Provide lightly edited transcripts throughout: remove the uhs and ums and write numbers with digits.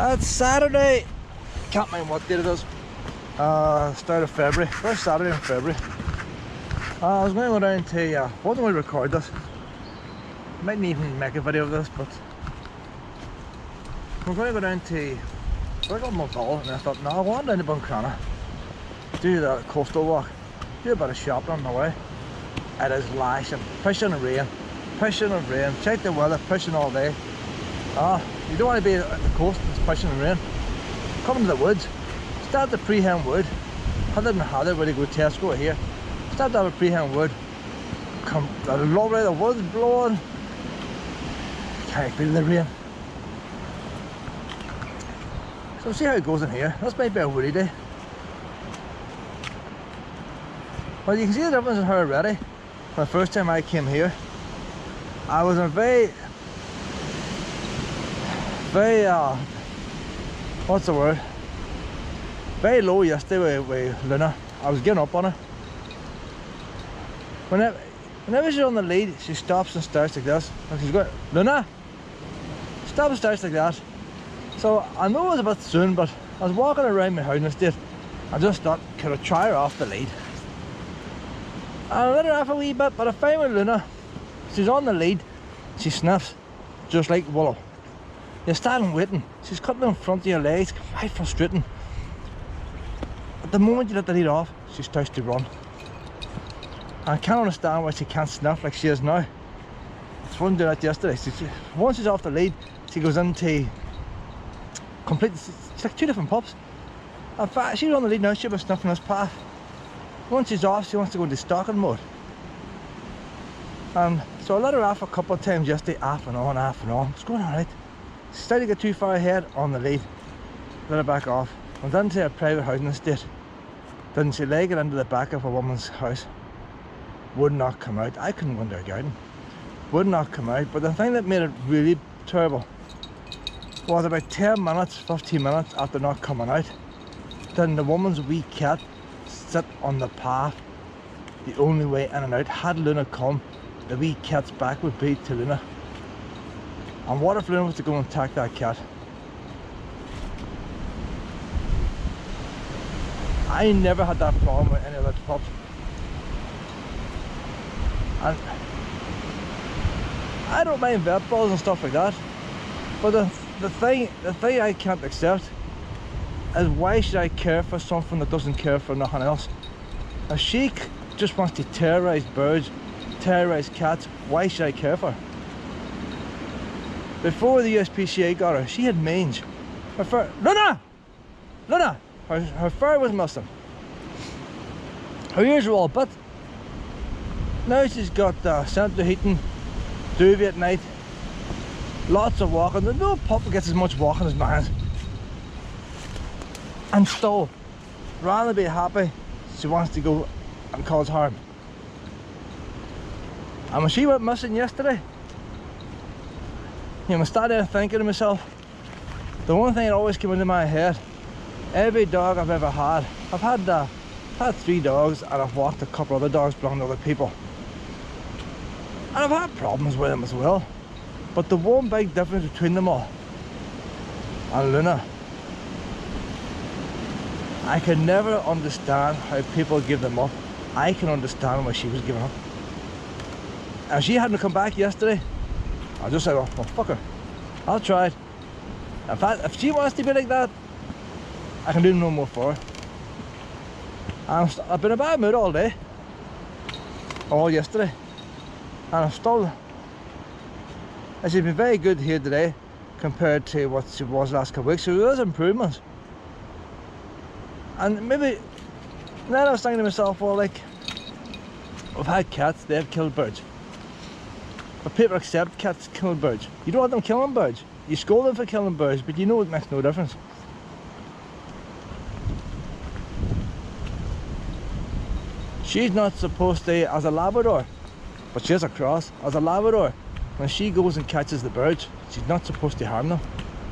It's Saturday. Can't mind what date it is. Start of February. First Saturday in February. I was going to go down to. Wasn't going to record this. Mightn't even make a video of this, but we're going to go down to. We're going to Muldoon, and I thought, no, I want down to Buncrana. Do the coastal walk. Do a bit of shopping on the way. It is lashing, pushing and rain, pushing and rain. Check the weather, pushing all day. You don't want to be at the coast, it's pushing and rain. Coming to the woods, start the Prehen wood. Other than Heather, where they go to Tesco here. Start down the Prehen wood. Come, lovely, the woods blowing. Can't feel the rain. So see how it goes in here. This might be a woody day. Well, you can see the difference in her already. The first time I came here, I was in a very, what's the word? Very low yesterday with Luna. I was getting up on her. Whenever she's on the lead, she stops and starts like this. And she's going, Luna, stop and starts like that. So I know it was a bit soon, but I was walking around my housing estate. I just thought, could I try her off the lead? I let her off a wee bit, but I found with Luna, she's on the lead, she sniffs, just like Willow. You're standing waiting, she's cutting in front of your legs, quite frustrating. At the moment you let the lead off, she starts to run. I can't understand why she can't sniff like she is now. I wasn't doing that yesterday. Once she's off the lead, she goes into complete, it's like two different pups. In fact, she's on the lead now, she'll be sniffing this path. Once she's off, she wants to go into stalking mode. And so I let her off a couple of times yesterday, off and on. It's going alright. She started to get too far ahead on the lead. Let her back off. Went into a private housing estate. Didn't she leg it into the back of a woman's house. Would not come out. I couldn't go into her garden. Would not come out. But the thing that made it really terrible was about 10 minutes, 15 minutes after not coming out, then the woman's wee cat sit on the path, the only way in and out. Had Luna come, the wee cat's back would be to Luna. And what if Luna was to go and attack that cat? I never had that problem with any of the pups. And I don't mind vet balls and stuff like that, but the thing I can't accept is, why should I care for something that doesn't care for nothing else? If she just wants to terrorise birds, terrorise cats, why should I care for her? Before the USPCA got her, she had mange. Her fur, Luna! Her fur was missing. Her ears were all bit. Now she's got central heating, duvet at night, lots of walking. No pup gets as much walking as mine. And still, rather than be happy, she wants to go and cause harm. And when she went missing yesterday, I started there thinking to myself, the one thing that always came into my head, every dog I've ever had, I've had 3 dogs, and I've walked a couple other dogs belonging to other people. And I've had problems with them as well. But the one big difference between them all, and Luna, I can never understand how people give them up. I can understand why she was giving up. And if she hadn't come back yesterday, I just said, well, fuck her. I'll try it. In fact, if she wants to be like that, I can do no more for her. I've been in a bad mood all day, all yesterday, and I'm still. She's been very good here today compared to what she was last couple of weeks. So there's improvements. And maybe then I was thinking to myself, well, like, I've had cats, they've killed birds. But people accept cats killing birds. You don't want them killing birds. You scold them for killing birds, but you know it makes no difference. She's not supposed to, as a Labrador, but she has a cross. As a Labrador, when she goes and catches the birds, she's not supposed to harm them.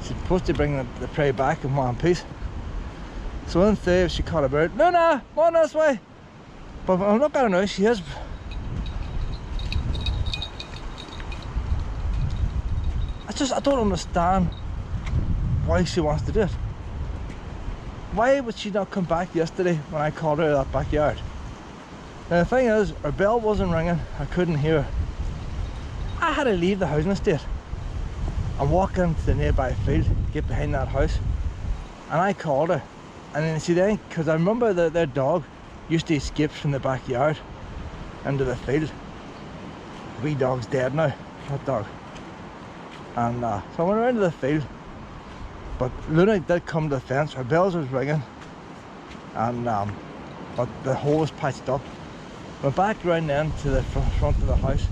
She's supposed to bring the prey back in one piece. So in theory, she caught a bird, Luna, come on this way. But I'm not gonna know, she is. I don't understand why she wants to do it. Why would she not come back yesterday when I called her out of that backyard? Now the thing is, her bell wasn't ringing, I couldn't hear her. I had to leave the housing estate and walk into the nearby field, get behind that house, and I called her. And then she then, because I remember that their dog used to escape from the backyard into the field. The wee dog's dead now, that dog. And so I went around to the field, but Luna did come to the fence, her bells was ringing, and but the hole was patched up. Went back around then to the front of the house.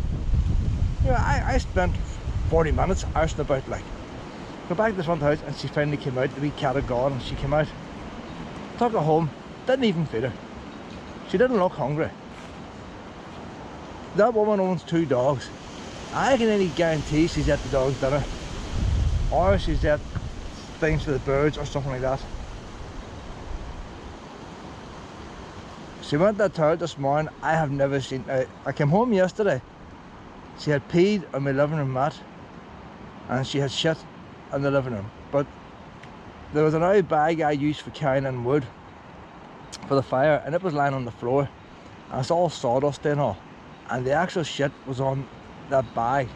You know, I spent 40 minutes arsing about, like. Go back to the front of the house and she finally came out, the wee cat had gone and she came out. Took her home, didn't even feed her. She didn't look hungry. That woman owns 2 dogs. I can only guarantee she's at the dog's dinner. Or she's at things for the birds or something like that. She went to the toilet this morning. I have never seen. I came home yesterday. She had peed on my living room mat, and she had shit in the living room. But there was an old bag I used for carrying in wood for the fire, and it was lying on the floor, and it's all sawdust and all, and the actual shit was on that bag.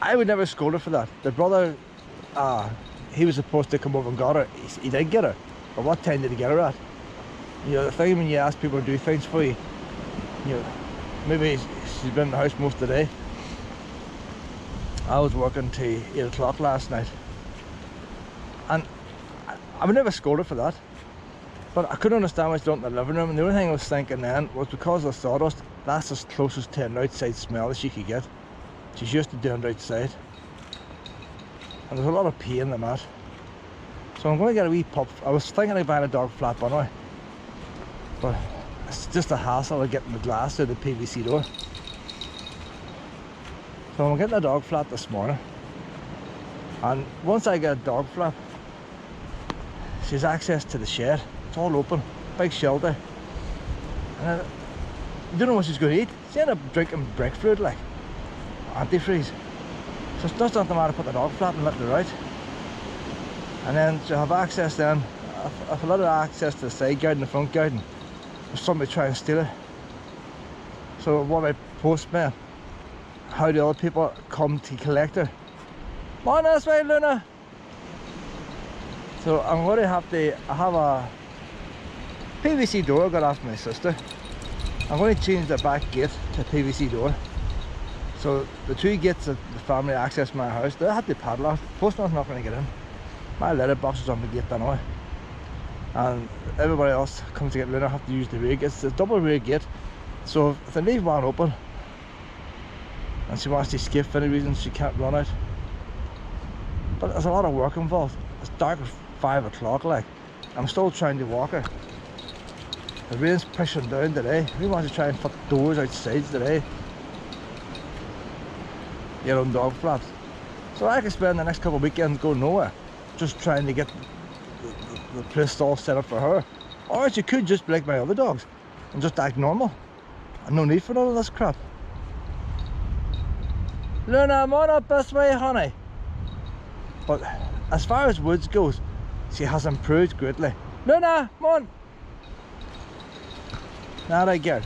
I would never scold her for that. The brother, he was supposed to come over and got her. He did get her, but what time did he get her at? You know, the thing when you ask people to do things for you, you know, maybe she's been in the house most of the day. I was working till 8 o'clock last night, and I would never scold her for that, but I couldn't understand why she done it in the living room. And the only thing I was thinking then was because of the sawdust, that's as closest to an outside smell as she could get. She's used to doing it outside, and there's a lot of pee in the mat. So I'm going to get a wee pup. I was thinking of buying a dog flap anyway, but it's just a hassle of getting the glass through the PVC door. So I'm getting a dog flap this morning, and once I get a dog flap, she has access to the shed. It's all open, big shelter, and you don't know what she's going to eat. She ended up drinking brick fruit, like antifreeze. So it's just not the matter to put the dog flap and let her out, and then she'll have access then. If I let her access to the side garden, the front garden, if somebody try and steal it. So what I postman, how the other people come to collect her. Come on this way, Luna. So I'm going to have to, I have a PVC door I got off my sister. I'm going to change the back gate to a PVC door. So the 2 gates that the family access my house, they have to padlock. Postman's not going to get in. My letterbox is on the gate anyway. And everybody else comes to get Luna have to use the rear gate. It's a double rear gate. So if they leave one open and she wants to escape for any reason, she can't run out. But there's a lot of work involved. It's dark at 5 o'clock, like. I'm still trying to walk her. The rain's pushing down today. We want to try and put doors outside today, get on dog flaps. So I could spend the next couple of weekends going nowhere, just trying to get the place all set up for her. Or she could just be like my other dogs and just act normal, and no need for none of this crap. Luna, I'm on up this way, honey. But as far as woods goes, she has improved greatly. Luna, come on. Now I get.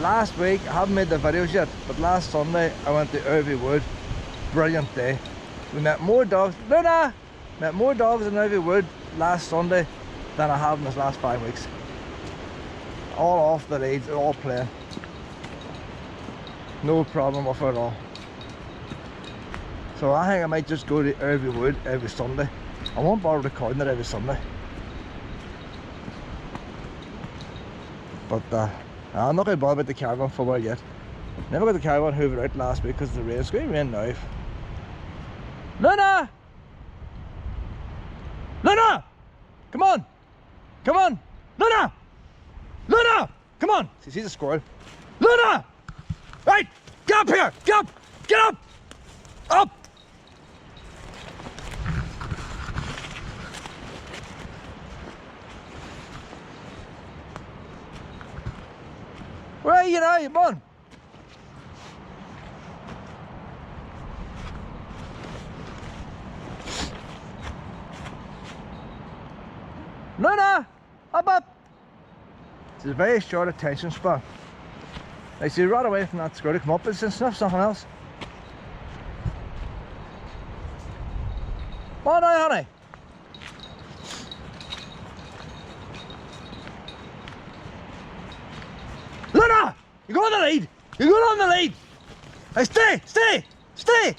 Last week, I haven't made the videos yet, but last Sunday I went to Irvie Wood. Brilliant day. We met more dogs. Luna! Met more dogs in Irvie Wood last Sunday than I have in this last 5 weeks. All off the leads, all playing. No problem with it at all. So I think I might just go to Irvie Wood every Sunday. I won't bother recording it every Sunday. But I'm not going to bother about the caravan for a while yet. Never got the caravan hoovered out last week because of the rain. It's going to rain now. Luna! Luna! Come on! Come on! Luna! Luna! Come on! See the squirrel? Luna! Right! Get up here! Get up! Get up! Up! Where are you now, come on. Luna, up. It's a very short attention span. Like, she's right away from that squirrel to come up and sniff something else. Come on now, honey. Luna! You're going on the lead! You're going on the lead! Hey, stay!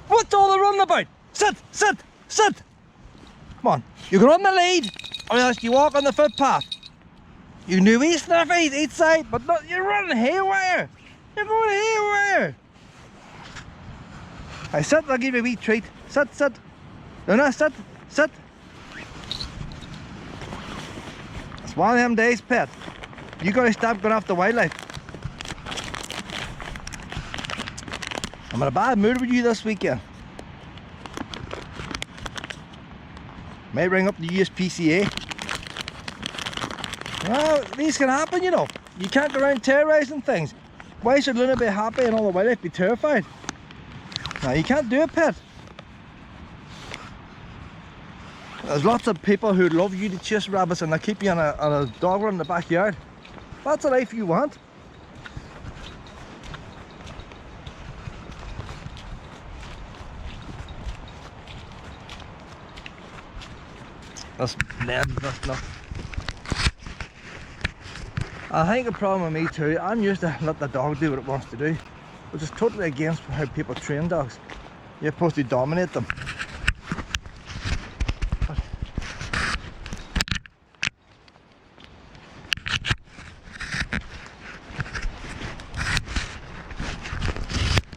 What's all the running about? Sit! Come on, you go on the lead, or else you walk on the footpath. You can do wee sniffies each side, but not, you're running haywire. You're going haywire. Hey, sit, I'll give you a wee treat. Sit. Luna, sit. It's one of them days, pet. You gotta stop going after wildlife. I'm in a bad mood with you this weekend. May ring up the USPCA. Well, these can happen, you know. You can't go around terrorising things. Why should Luna be happy and all the wildlife be terrified? No, you can't do it, pet. There's lots of people who'd love you to chase rabbits and they keep you on a dog run in the backyard. That's the life you want. That's lead, that's enough. I think the problem with me too, I'm used to let the dog do what it wants to do, which is totally against how people train dogs. You're supposed to dominate them.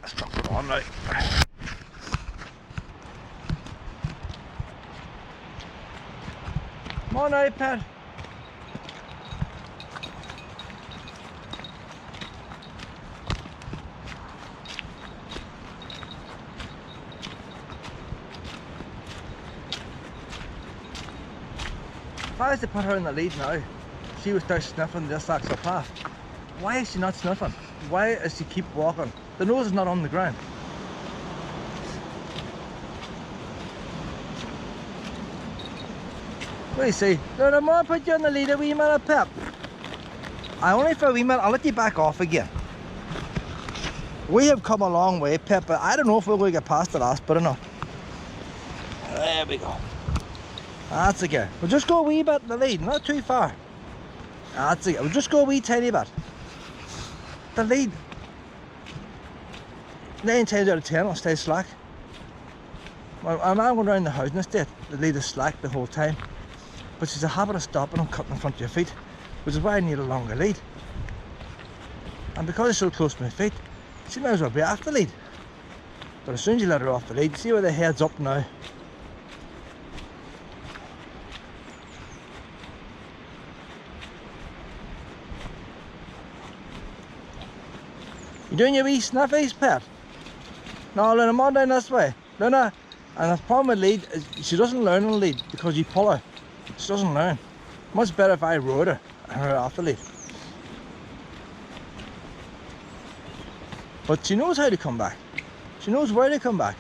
Let's not go on now. Come on now, pet. If I was to put her in the lead now, she would start sniffing this actual path. Why is she not sniffing? Why does she keep walking? The nose is not on the ground. What do you say? No, I'm gonna put you on the lead a wee minute, Pep. Only for a wee minute, I'll let you back off again. We have come a long way, Pep, but I don't know if we're going to get past the last bit or not. There we go. That's okay. We'll just go a wee bit in the lead, not too far. That's okay. We'll just go a wee tiny bit. The lead, 9 times out of 10, will stay slack. Well, I'm going around the housing estate. The lead is slack the whole time. But she's a habit of stopping and cutting in front of your feet, which is why I need a longer lead. And because it's so close to my feet, she might as well be off the lead. But as soon as you let her off the lead, see where the head's up now. You doing your wee sniffies, Pet? No, Luna, come on down this way. Luna, and the problem with lead is she doesn't learn on the lead because you pull her. She doesn't learn. Much better if I rode her and her off the lead. But she knows how to come back. She knows where to come back.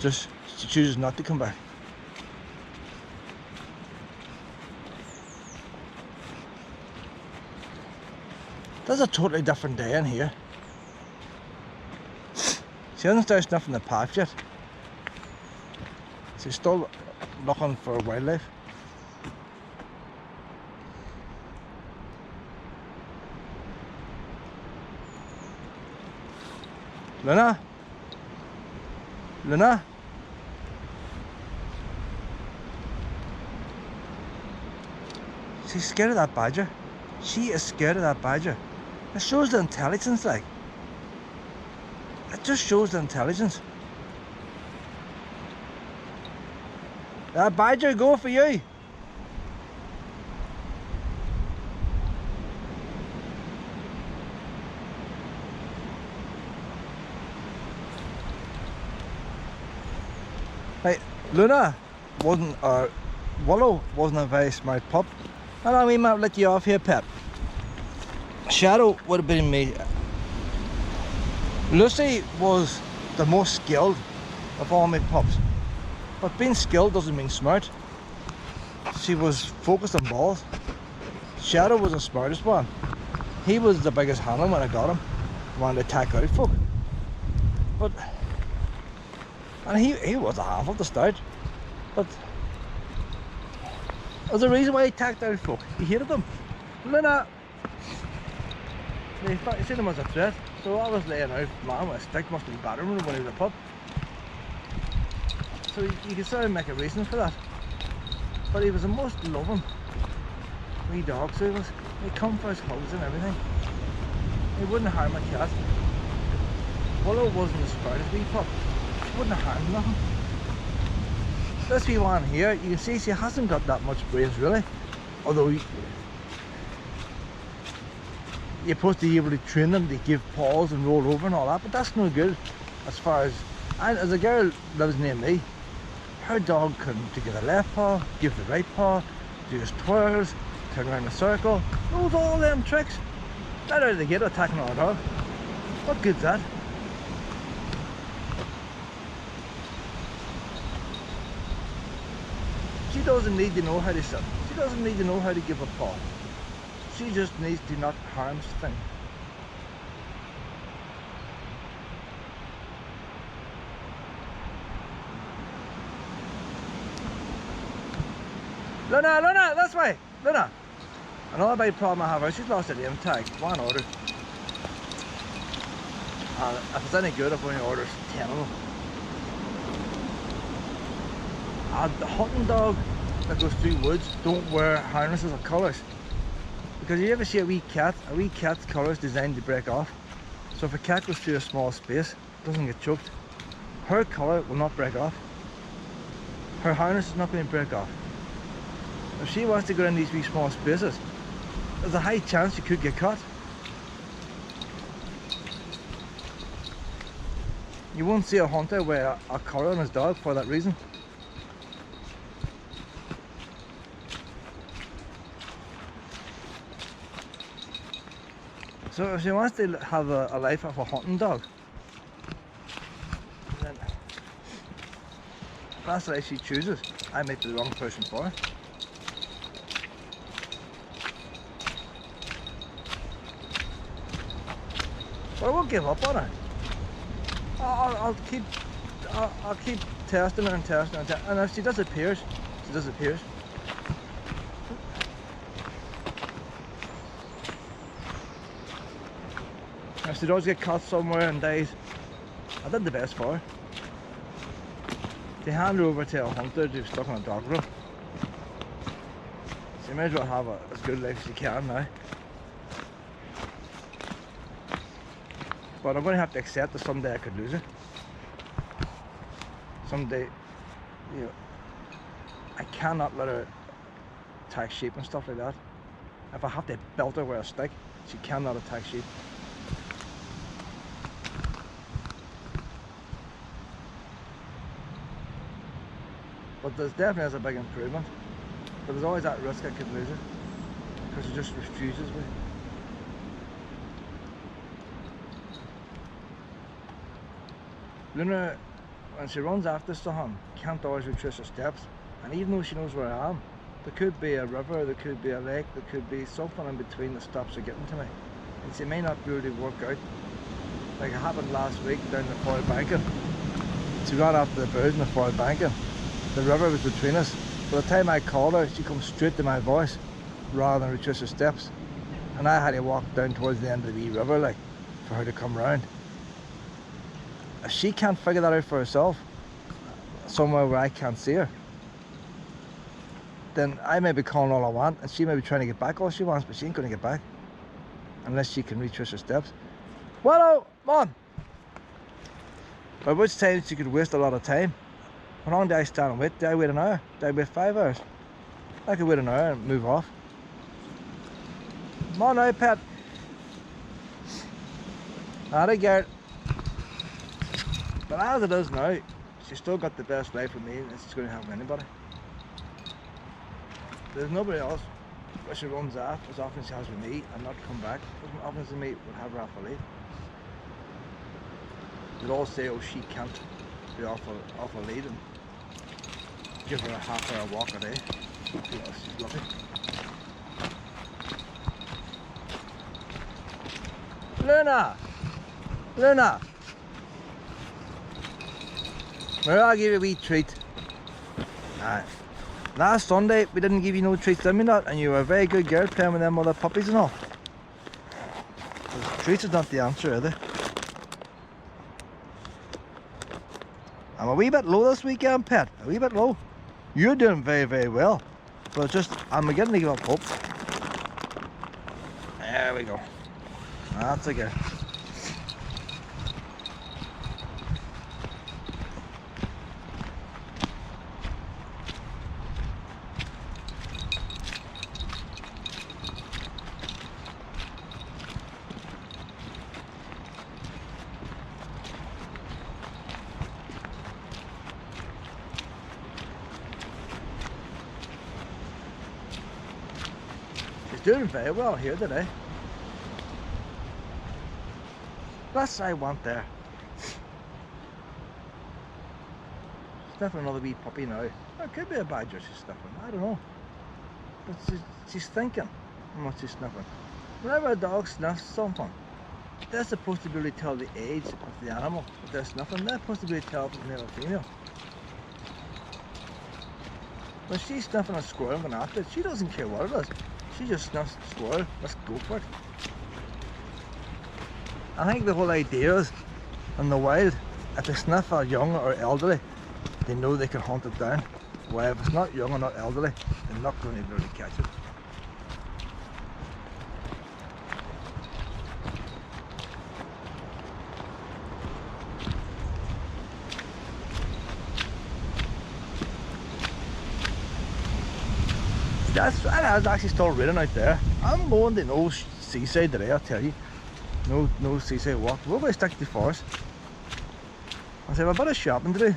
Just she chooses not to come back. That's a totally different day in here. She hasn't started sniffing the path yet. She's still looking for wildlife. Luna? Luna? She's scared of that badger. She is scared of that badger. It shows the intelligence, like. It just shows the intelligence. That badger go for you. Hey, Luna wasn't, Willow wasn't a very smart pup. And I mean, might let you off here, Pep. Shadow would have been me. Lucy was the most skilled of all my pups, but being skilled doesn't mean smart. She was focused on balls. Shadow was the smartest one. He was the biggest handle when I got him. Wanted to attack out folk. And he was a handful to start. But there's a reason why he attacked out folk. He hated them. Luna! They seen him as a threat. So I was laying out, man with a stick, must be battering him when he was a pup. So you can sort of make a reason for that. But he was the most loving wee dog, so he was. He'd come for his hugs and everything. He wouldn't harm a cat. Willow wasn't the smartest wee pup. She wouldn't harm nothing. This wee one here, you can see she hasn't got that much brains really. Although you're supposed to be able to train them to give paws and roll over and all that, but that's no good as far as. And as a girl lives near me, her dog can give the left paw, give the right paw, do his twirls, turn around in a circle, knows all them tricks. Not out of the gate attacking our dog. What good's that? She doesn't need to know how to sit. She doesn't need to know how to give a paw. She just needs to not harm things. Luna, Luna, this way! Luna! Another big problem I have is she's lost her name tag. One order. And if it's any good, I've only ordered 10 of them. And the hunting dog that goes through woods don't wear harnesses of colours. Because you ever see a wee cat's colour is designed to break off. So if a cat goes through a small space, it doesn't get choked. Her colour will not break off. Her harness is not going to break off. If she wants to go in these wee small spaces, there's a high chance she could get caught. You won't see a hunter wear a collar on his dog for that reason. So if she wants to have a life of a hunting dog, then if that's the life she chooses, I might be the wrong person for her. But I won't give up on her. I'll keep testing her and testing her and testing her. And if she disappears, she disappears. If she does get caught somewhere and dies, I did the best for her. To hand her over to a hunter who's stuck on a dog run. She may as well have as good a life as she can now. But I'm going to have to accept that someday I could lose her. Someday, you know, I cannot let her attack sheep and stuff like that. If I have to belt her with a stick, she cannot attack sheep. But there's definitely a big improvement. But there's always that risk I could lose her. Because she just refuses me. Luna, when she runs after someone, can't always retrace her steps. And even though she knows where I am, there could be a river, there could be a lake, there could be something in between that stops her getting to me. And she may not be able to work out. Like it happened last week down the Foyle Banking. She ran after the birds in the Foyle Banking. The river was between us. By the time I called her, she comes straight to my voice rather than retrace her steps. And I had to walk down towards the end of the wee river like for her to come round. If she can't figure that out for herself, somewhere where I can't see her, then I may be calling all I want and she may be trying to get back all she wants, but she ain't going to get back unless she can retrace her steps. Willow, come on! By which time she could waste a lot of time. How long do I stand and wait? Do I wait an hour? Do I wait 5 hours? I could wait an hour and move off. Come on now, pet. Alright, Garrett. But as it is now, she's still got the best life with me and she's going to have with anybody. There's nobody else But she runs off as often as she has with me and not come back. As often as me would have her off a lead. They'd all say, oh, she can't be off a lead and give her a half-hour walk a day. She's lucky. Luna! Luna! Maybe I'll give you a wee treat. Last Sunday we didn't give you no treats, did we not? And you were a very good girl playing with them other puppies and all. Treats is not the answer, are they? I'm a wee bit low this weekend, pet. A wee bit low. You're doing very, very well. But it's just, I'm beginning to give up hope. There we go. That's a girl. Doing very well here today. That's what I want there. Sniffing another wee puppy now. It could be a badger she's sniffing, I don't know. But she's thinking what she's sniffing. Whenever a dog sniffs something, they're supposed to be able to tell the age of the animal that they're sniffing. They're supposed to be able to tell if it's male or female. When she's sniffing a squirrel and going after it, she doesn't care what it is. She just sniffs the squirrel. Let's go for it. I think the whole idea is, in the wild, if they sniff a young or elderly, they know they can hunt it down. While if it's not young or not elderly, they're not going to be able to catch it. That is actually still raining out there. I'm going to no seaside today, I'll tell you. No seaside walk. We're going to stick to the forest. I have a bit of shopping to do.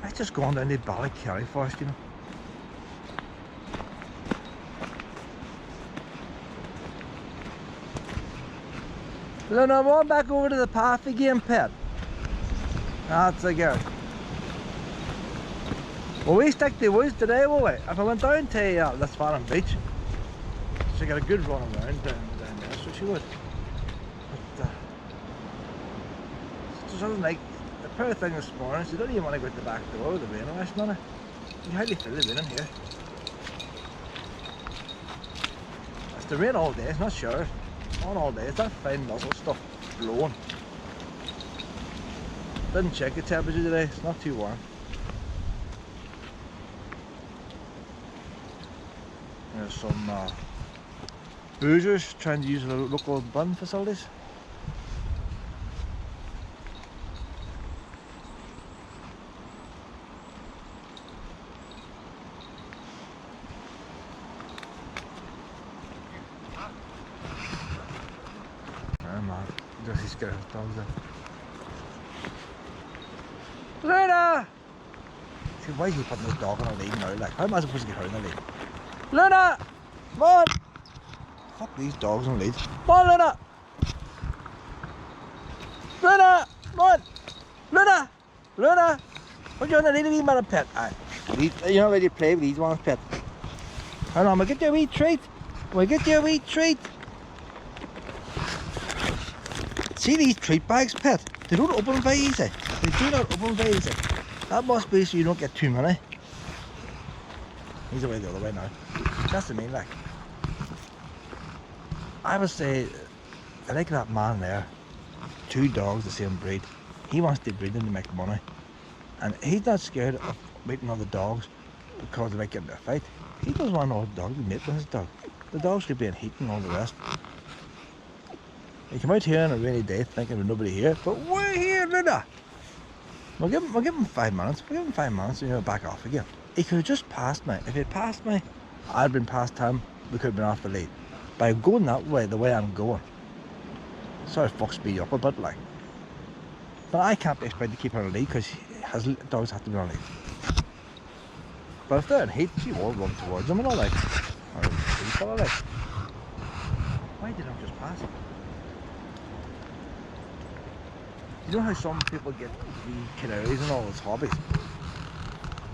Let's just go on down to Ballycarry Forest, you know. Then I'm on back over to the path again, pet. That's a girl. Well, we stick to the woods today, will we? If I went down to this Farm Beach, she'd get a good run around down there, so she would. But it's something like the poor thing this morning, she don't even want to go out the back door with the rain rushing on her. You hardly feel the rain in here. It's the rain all day, it's not showers. On all day, it's that fine muzzle stuff blowing. Didn't check the temperature today, it's not too warm. There's some boozers trying to use the local bun facilities. Oh man, just these girls dogs there. Luna! See, why is he putting this dog on a lead now? Like, how am I supposed to get her in the lead? Luna! Come on! Fuck these dogs on leads. Come on, Luna! Luna! Come on! Luna! Luna! Put you on the lead of me, man, pet. Aye. You're not ready to play with these ones, pet. Hold on, we'll get you a wee treat. We'll get you a wee treat. See these treat bags, pet? They don't open very easy. They do not open very easy. That must be so you don't get too many. He's away the other way now. That's what I mean, like. I would say, I like that man there. 2 dogs the same breed. He wants to breed them to make money. And he's not scared of meeting other dogs because they might get into a fight. He doesn't want another dog to mate with his dog. The dog should be in heat and all the rest. He come out here on a rainy day thinking there's nobody here, but we're here, Luna! We'll give him 5 minutes. We'll give him 5 minutes and he'll back off again. He could have just passed me. If he had passed me, I'd been past him, we could have been off the lead. By going that way, the way I'm going, sort of fucks me up a bit, like. But I can't be expected to keep her on a lead because his dogs have to be on a lead. But if they're in heat, she will run towards them and all like. Or each other like. Why did I just pass it? You know how some people get the canaries and all those hobbies?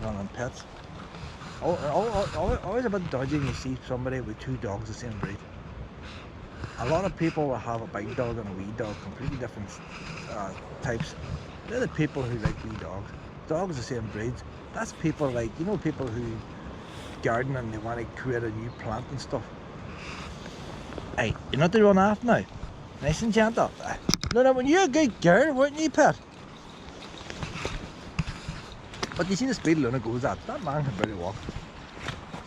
Running pets. Always a bit dodgy when you see somebody with two dogs the same breed. A lot of people will have a big dog and a wee dog, completely different types. They're the people who like wee dogs. Dogs the same breeds. That's people like, you know, people who garden and they want to create a new plant and stuff. Hey, you're not to run off now. Nice and gentle. No, when you're a good girl, weren't you, pet? But you see the speed Luna goes at. That man can barely walk.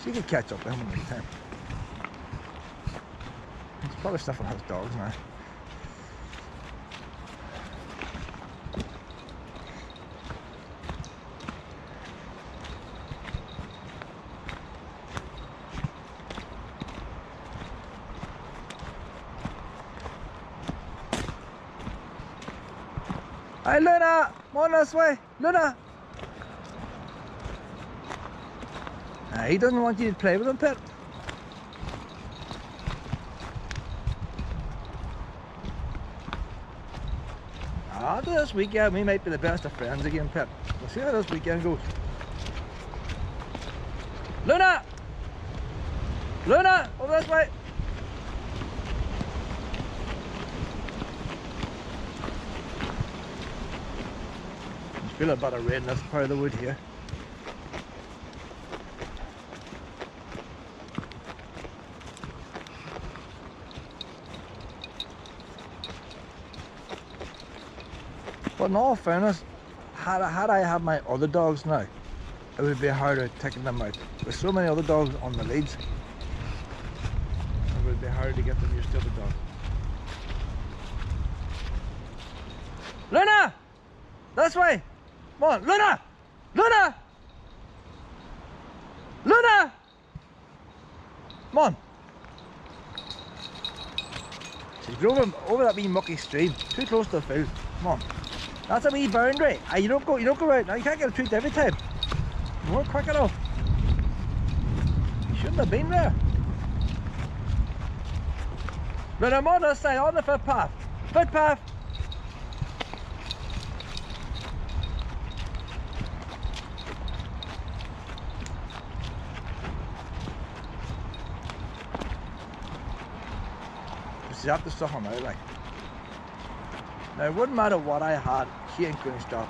She could catch up with him in no time. He's probably stuffing his dogs now. Hey Luna! Come on this way! Luna! He doesn't want you to play with him, pet. After this weekend, we might be the best of friends again, pet. We'll see how this weekend goes. Luna! Luna! Over this way! There's still a bit of rain in this part of the wood here. But in all fairness, had I had my other dogs now, it would be harder taking them out. There's so many other dogs on the leads, it would be hard to get them used to the dog. Luna! This way! Come on, Luna! Luna! Luna! Come on! She's drove over that wee mucky stream, too close to the field. Come on. That's a wee boundary. You don't go right now. You can't get a treat every time. You weren't quick enough. You shouldn't have been there. But I'm on this side, on the footpath. Footpath. She's after something now, like. Now it wouldn't matter what I had, she ain't going to stop.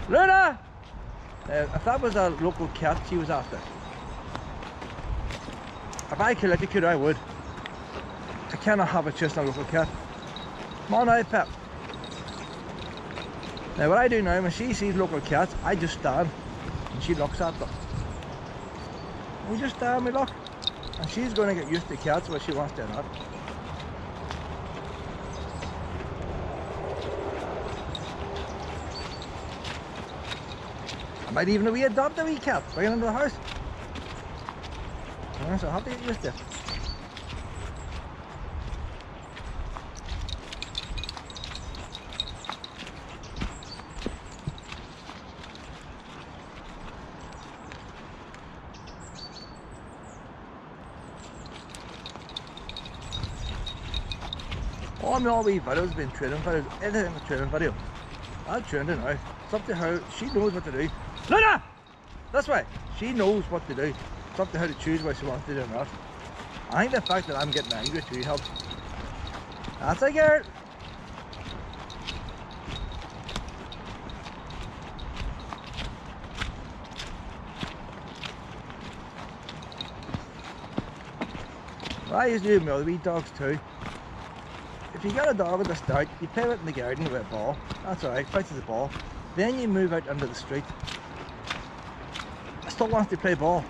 Luna! If that was a local cat she was after, if I could let you, I would. I cannot have a chase on a local cat. Come on now, pet. Now what I do now, when she sees local cats, I just stand and she looks at them. We just stand and we look. And she's going to get used to cats where she wants to not. I might even adopt a wee cat, bring it into the house. Yeah, so I'll have to get used to it. All my wee videos have been training videos, anything with training video. I'll train her now. It's up to her, she knows what to do. Luna! This way! She knows what to do. It's up to her to choose what she wants to do or not. I think the fact that I'm getting angry too helps. That's a girl! Well, I used to do with my other wee dogs too. If you got a dog at the start, you play with it in the garden with a ball. That's alright, fights with the ball. Then you move out into the street. I still wants to play ball.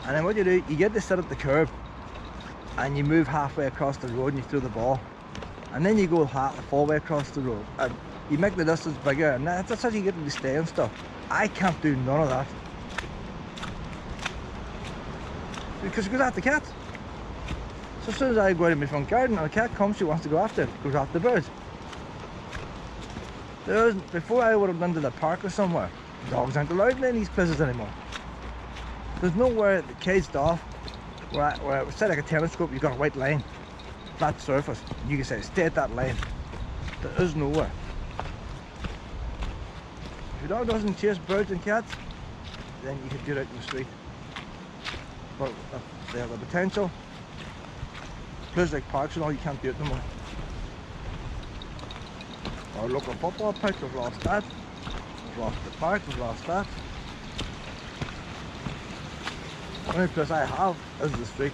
And then what you do, you get to sit at the curb and you move halfway across the road and you throw the ball. And then you go full way across the road. And you make the distance bigger and that's how you get to stay and stuff. I can't do none of that. Because it goes after cats. So as soon as I go out in my front garden and a cat comes, she wants to go after it, goes after the birds. There isn't, before I would have been to the park or somewhere, dogs aren't allowed in these places anymore. There's nowhere the caged off, where it's like a tennis court, you've got a white line, flat surface, and you can say stay at that line. There is nowhere. If your dog doesn't chase birds and cats, then you can do it out in the street. But if they have the potential, places like parks and all, you can't do it no more. Our local football pitch, we've lost that. We've lost the park, we've lost that. The only place I have is the street.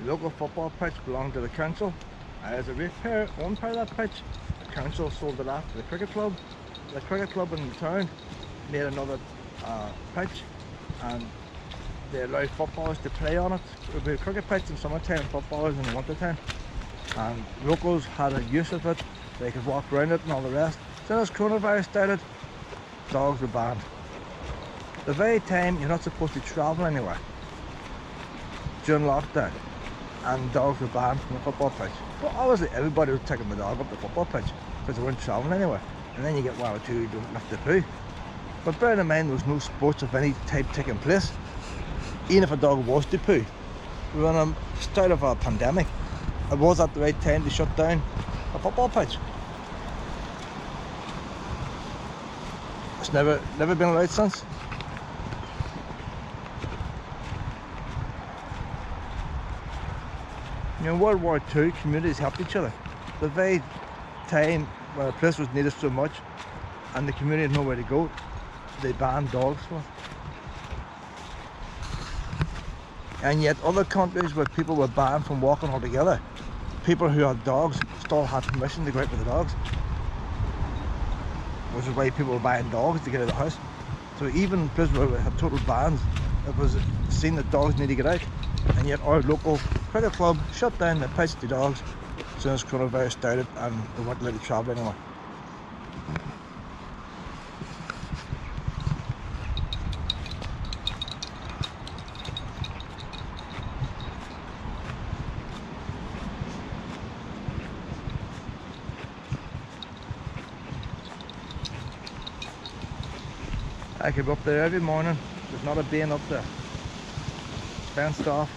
The local football pitch belonged to the council. As a repair, one part of that pitch, the council sold it off to the cricket club. The cricket club in the town made another pitch, and they allowed footballers to play on it. It would be a cricket pitch in summertime, footballers in the wintertime. And locals had a use of it, they could walk around it and all the rest. Since this coronavirus started, dogs were banned. The very time you're not supposed to travel anywhere, during lockdown, and dogs were banned from the football pitch. Well, obviously everybody was taking the dog up the football pitch because they weren't travelling anywhere. And then you get one or two who don't lift the poo. But bear in mind there was no sports of any type taking place. Even if a dog was to poo. We were in the start of a pandemic. It was at the right time to shut down a football pitch. It's never been allowed since. You know, in World War II, communities helped each other. The very time when a place was needed so much and the community had nowhere to go, they banned dogs from it. And yet other countries where people were banned from walking altogether, people who had dogs still had permission to go out with the dogs. Which is why people were buying dogs to get out of the house. So even in places where we had total bans, it was seen that dogs need to get out. And yet our local cricket club shut down the pitch to dogs since coronavirus started, and they weren't allowed to travel anymore. I could be up there every morning. There's not a being up there. Fenced off,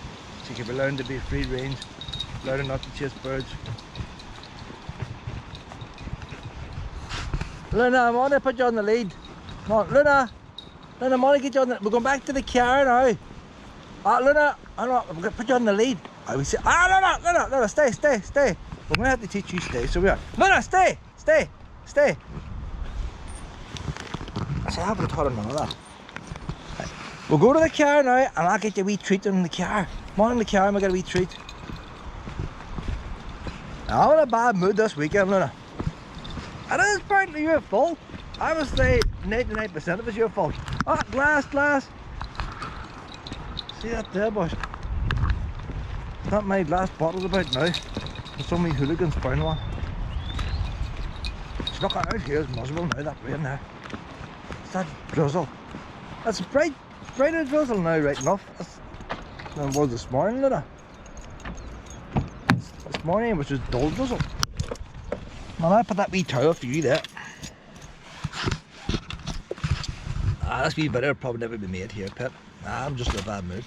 so you could be learning to be free range, learning not to chase birds. Luna, I'm going to put you on the lead. Come on, Luna. Luna, I'm going to get you on the... We're going back to the car now. Luna, I'm going to put you on the lead. I will say, Luna, stay. We're going to have to teach you to stay, so we are. Luna, stay. I said, I haven't taught him none of that. Right. We'll go to the car now, and I'll get you a wee treat in the car. Come on in the car and we'll get a wee treat. Now, I'm in a bad mood this weekend, Luna. It is partly your fault. I would say 99% of it's your fault. Glass. See that there, boys? It's not my glass bottles about now. There's so many hooligans found one. It's looking out here, it's miserable now, that rain there. It's that drizzle. It's brighter drizzle now, right enough. Than it was this morning, Luna. This morning it was just dull drizzle. Well, I put that wee towel for you there. This wee bit will probably never be made here, Pip. I'm just in a bad mood.